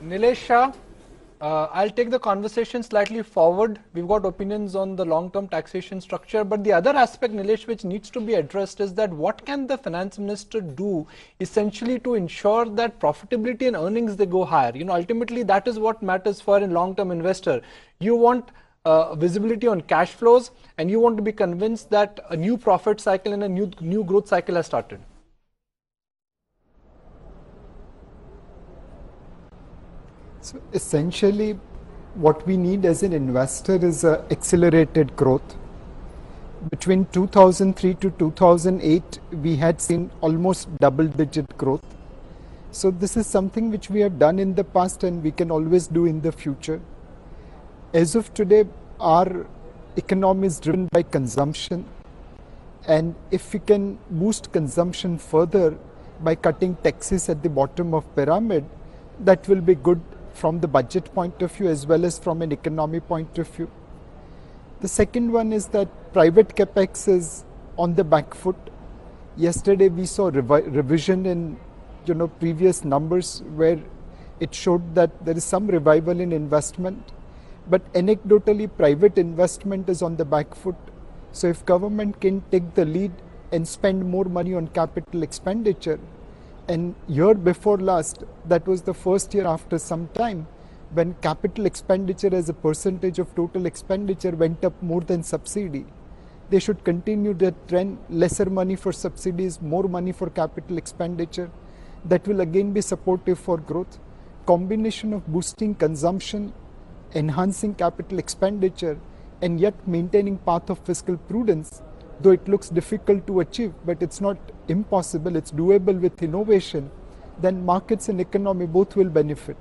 Nilesh Shah, I'll take the conversation slightly forward. We've got opinions on the long-term taxation structure, but the other aspect, Nilesh, which needs to be addressed is that what can the finance minister do essentially to ensure that profitability and earnings, they go higher? Ultimately that is what matters for a long-term investor. You want visibility on cash flows, and you want to be convinced that a new profit cycle and a new growth cycle has started. So essentially, what we need as an investor is accelerated growth. Between 2003 to 2008, we had seen almost double-digit growth. So this is something which we have done in the past and we can always do in the future. As of today, our economy is driven by consumption. And if we can boost consumption further by cutting taxes at the bottom of pyramid, that will be good from the budget point of view as well as from an economy point of view. The second one is that private capex is on the back foot. Yesterday we saw revision in previous numbers where it showed that there is some revival in investment, but anecdotally private investment is on the back foot. So if government can take the lead and spend more money on capital expenditure, and year before last, that was the first year after some time when capital expenditure as a percentage of total expenditure went up more than subsidy. They should continue that trend, lesser money for subsidies, more money for capital expenditure. That will again be supportive for growth. Combination of boosting consumption, enhancing capital expenditure, and yet maintaining path of fiscal prudence, though it looks difficult to achieve, but it's not impossible, it's doable with innovation, then markets and economy both will benefit.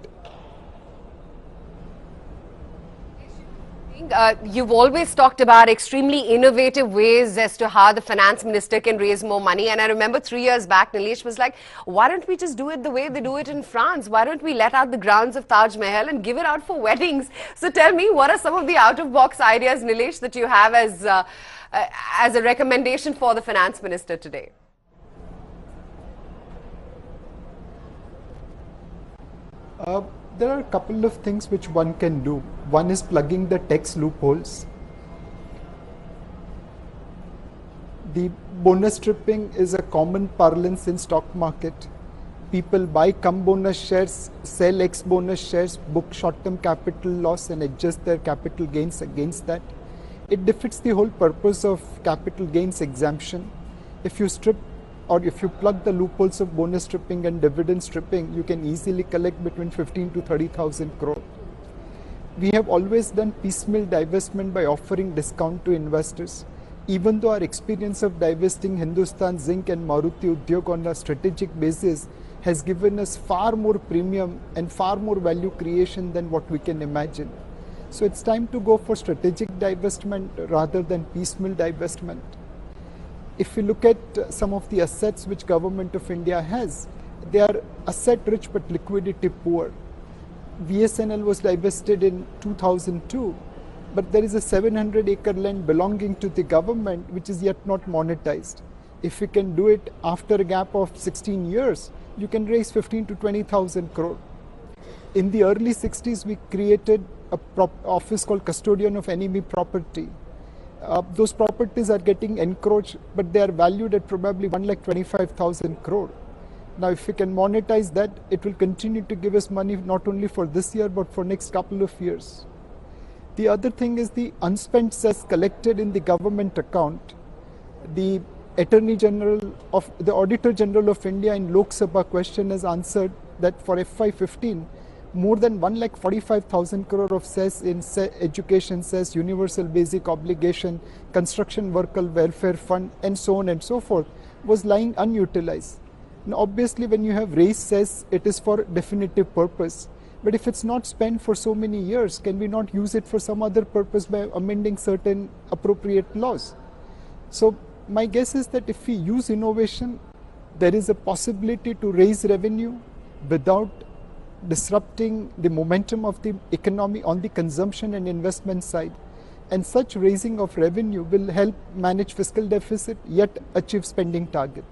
You've always talked about extremely innovative ways as to how the finance minister can raise more money. And I remember 3 years back, Nilesh was like, why don't we just do it the way they do it in France? Why don't we let out the grounds of Taj Mahal and give it out for weddings? So tell me, what are some of the out-of-box ideas, Nilesh, that you have as a recommendation for the finance minister today? There are a couple of things which one can do. One is plugging the tax loopholes. The bonus stripping is a common parlance in stock market. People buy bonus shares, sell bonus shares, book short-term capital loss and adjust their capital gains against that. It defeats the whole purpose of capital gains exemption. If you strip or if you plug the loopholes of bonus stripping and dividend stripping, you can easily collect between 15 to 30,000 crore. We have always done piecemeal divestment by offering discount to investors. Even though our experience of divesting Hindustan Zinc and Maruti Udyog on a strategic basis has given us far more premium and far more value creation than what we can imagine. So it's time to go for strategic divestment rather than piecemeal divestment. If you look at some of the assets which Government of India has, they are asset rich but liquidity poor. VSNL was divested in 2002, but there is a 700-acre land belonging to the government which is yet not monetized. If you can do it after a gap of 16 years, you can raise 15 to 20,000 crore. In the early 60s, we created an office called Custodian of Enemy Property. Those properties are getting encroached, but they are valued at probably 1,25,000 crore. Now, if we can monetize that, it will continue to give us money not only for this year, but for next couple of years. The other thing is the unspent cess collected in the government account. The Attorney General of the Auditor General of India in Lok Sabha question has answered that for FY15, more than 1,45,000 crore of cess in education cess, universal basic obligation, construction worker welfare fund, and so on and so forth, was lying unutilized. Now, obviously, when you have raised cess, it is for definitive purpose. But if it's not spent for so many years, can we not use it for some other purpose by amending certain appropriate laws? So my guess is that if we use innovation, there is a possibility to raise revenue without disrupting the momentum of the economy on the consumption and investment side. And such raising of revenue will help manage fiscal deficit, yet achieve spending target.